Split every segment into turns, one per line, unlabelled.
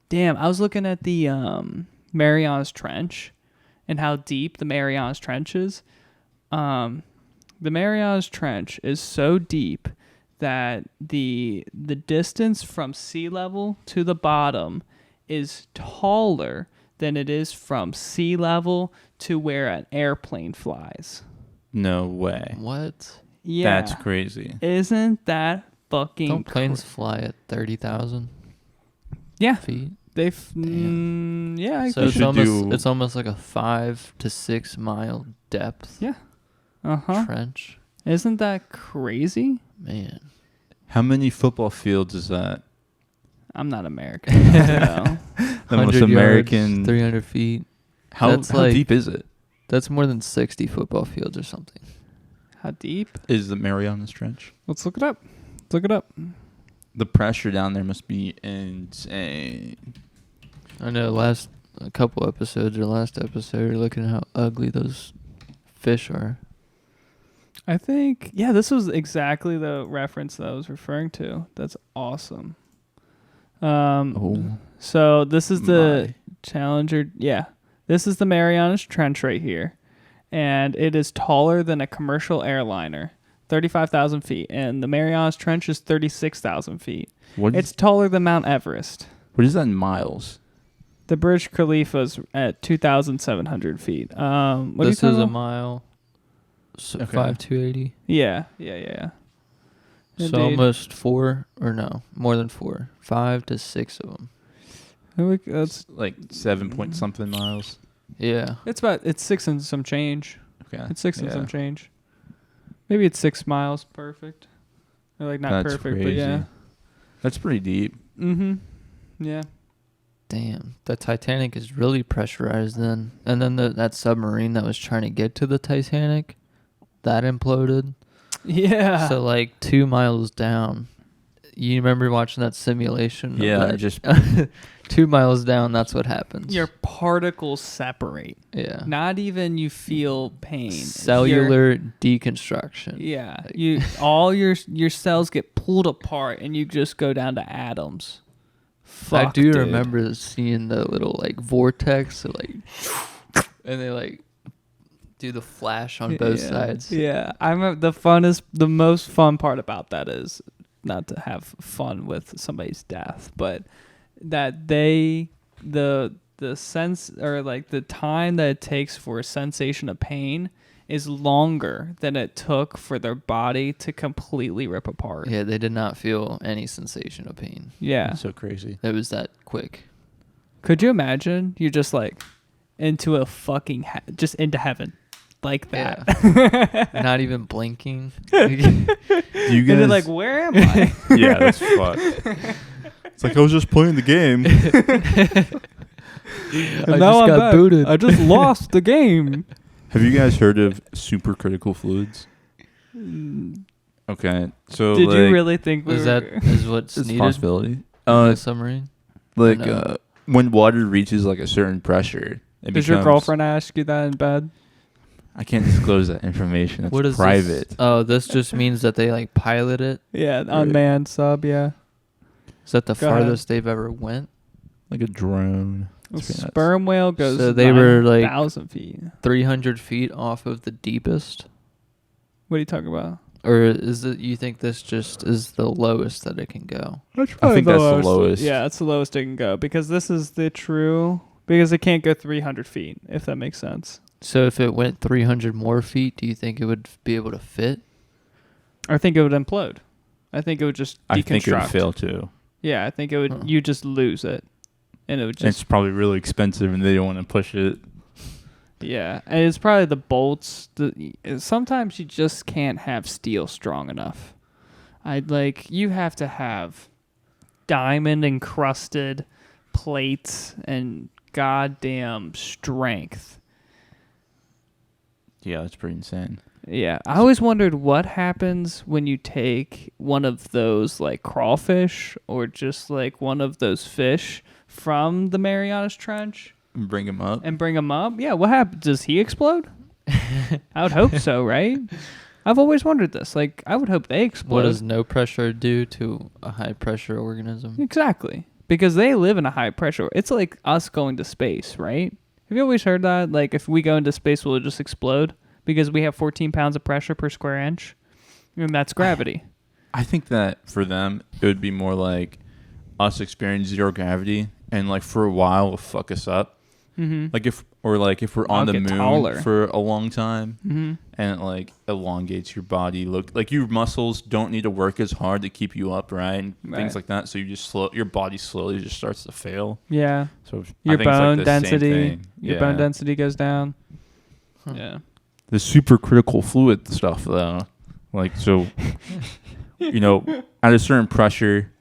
Damn, I was looking at the Marianas Trench and how deep the Marianas Trench is. The Marianas Trench is so deep that the distance from sea level to the bottom is taller than it is from sea level to where an airplane flies.
No way.
What?
Yeah.
That's crazy.
Isn't that fucking
Don't planes fly at 30,000 feet?
Yeah.
So it's almost like a 5 to 6 mile depth.
Yeah.
Trench.
Isn't that crazy?
Man.
How many football fields is that?
I'm not American. So.
The most American.
Yards, 300 feet.
How deep is it?
That's more than 60 football fields or something.
How deep
is the Marianas Trench?
Let's look it up.
The pressure down there must be insane.
I know last episode, you're looking at how ugly those fish are.
I think, this was exactly the reference that I was referring to. That's awesome. So this is the Challenger. Yeah, this is the Marianas Trench right here. And it is taller than a commercial airliner, 35,000 feet. And the Marianas Trench is 36,000 feet. It's taller than Mount Everest.
What is that in miles?
The Burj Khalifa is at 2,700 feet.
This is a mile. So
Okay.
5,280.
Yeah.
So
Indeed.
almost 4, or no, more than 4. 5 to 6 of them.
That's
like 7 point something miles.
Yeah.
It's 6 and some change.
Okay.
It's 6 and some change. Maybe it's 6 miles perfect. Or like not
That's
perfect,
crazy.
but yeah.
That's pretty deep.
Mm-hmm. Yeah.
Damn. The Titanic is really pressurized then. And then that submarine that was trying to get to the Titanic, that imploded.
Yeah.
So like 2 miles down. You remember watching that simulation?
Yeah, just
2 miles down, that's what happens.
Your particles separate.
Yeah.
Not even you feel pain.
Cellular deconstruction.
Yeah. All your cells get pulled apart and you just go down to atoms. Fuck,
I do
dude.
remember seeing the little like vortex, so, like, and they like do the flash on both sides.
Yeah. I remember the most fun part about that is not to have fun with somebody's death, but that the sense, or like the time that it takes for a sensation of pain is longer than it took for their body to completely rip apart.
Yeah, they did not feel any sensation of pain.
Yeah.
That's so crazy.
It was that quick.
Could you imagine you just like into a fucking just into heaven like that?
Yeah. Not even blinking.
You guys,
and they're like, where am I?
Yeah, that's fucked. It's like I was just playing the game.
And now
just got booted.
I just lost the game.
Have you guys heard of supercritical fluids? Okay, so
Did you really think
is what's
it's a
needed
possibility?
in the submarine?
Like
No.
when water reaches like a certain pressure,
Does your girlfriend ask you that in bed?
I can't disclose that information. It's
What is
private.
This? Oh, this just means that they like pilot it.
Yeah, unmanned sub. Yeah.
Is that the
Go ahead.
farthest they've ever went?
Like a drone.
A sperm whale goes.
So they were like
1,000 feet.
300 feet off of the deepest.
What are you talking about?
Or is it? You think this just is the lowest that it can go?
I think that's the lowest.
Yeah, it's the lowest it can go because this is the true. Because it can't go 300 feet, if that makes sense.
So if it went 300 more feet, do you think it would be able to fit?
I think it would implode. I think it would just deconstruct.
I think it would fail too.
Yeah, I think it would.
Huh.
You just lose it, and it would just.
It's probably really expensive, and they don't want to push it.
Yeah, and it's probably the bolts. Sometimes you just can't have steel strong enough. You have to have diamond encrusted plates and goddamn strength.
Yeah, that's pretty insane.
Yeah, I always wondered what happens when you take one of those like crawfish or just like one of those fish from the Marianas Trench
Bring him up.
and bring them up. Yeah, what happens? Does he explode? I would hope so, right? I've always wondered this. Like, I would hope they explode.
What does no pressure do to a high pressure organism?
Exactly. because they live in a high pressure. It's like us going to space, right? Have you always heard that? Like, if we go into space, will it just explode? Because we have 14 pounds of pressure per square inch. And that's gravity.
I think that for them, it would be more like us experiencing zero gravity, and like for a while, it'll fuck us up.
Mm-hmm.
Like if we're on
I'll
the
get
moon
taller.
for a long time,
Mm-hmm.
and it like elongates your body. Look, like your muscles don't need to work as hard to keep you upright and
Right.
things like that. So you just your body slowly just starts to fail.
Yeah.
So
Your
I think it's like
bone
the same
density.
thing.
Your bone density goes down.
Huh.
Yeah.
The supercritical fluid stuff, though, like so, at a certain pressure,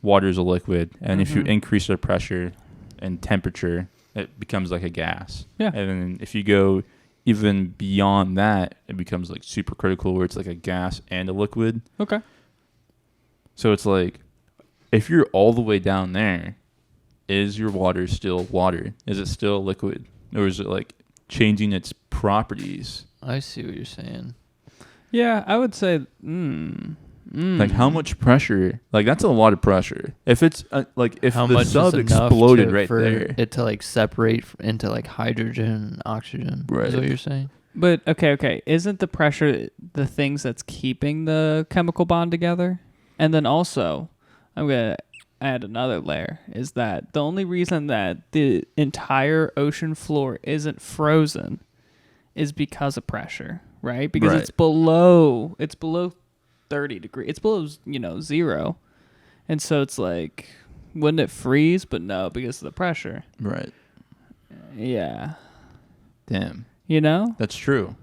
water is a liquid, and if you
Mhm.
increase the pressure and temperature, it becomes like a gas.
Yeah.
And then if you go even beyond that, it becomes like supercritical, where it's like a gas and a liquid.
Okay.
So it's like, if you're all the way down there, is your water still water? Is it still liquid, or is it like changing its properties?
I see what you're saying.
Yeah, I would say.
Like how much pressure? Like that's a lot of pressure. If it's like if
How
the
much
sub
is enough
exploded right
for
there,
it to like separate into like hydrogen and oxygen?
Right.
Is what you're saying?
But okay. Isn't the pressure the things that's keeping the chemical bond together? And then also, I'm gonna add another layer. Is that the only reason that the entire ocean floor isn't frozen is because of pressure, right? Because
Right.
it's below 30 degrees. It's below 0, and so it's like, wouldn't it freeze? But no, because of the pressure.
right?
Yeah,
Damn,
you know.
that's true.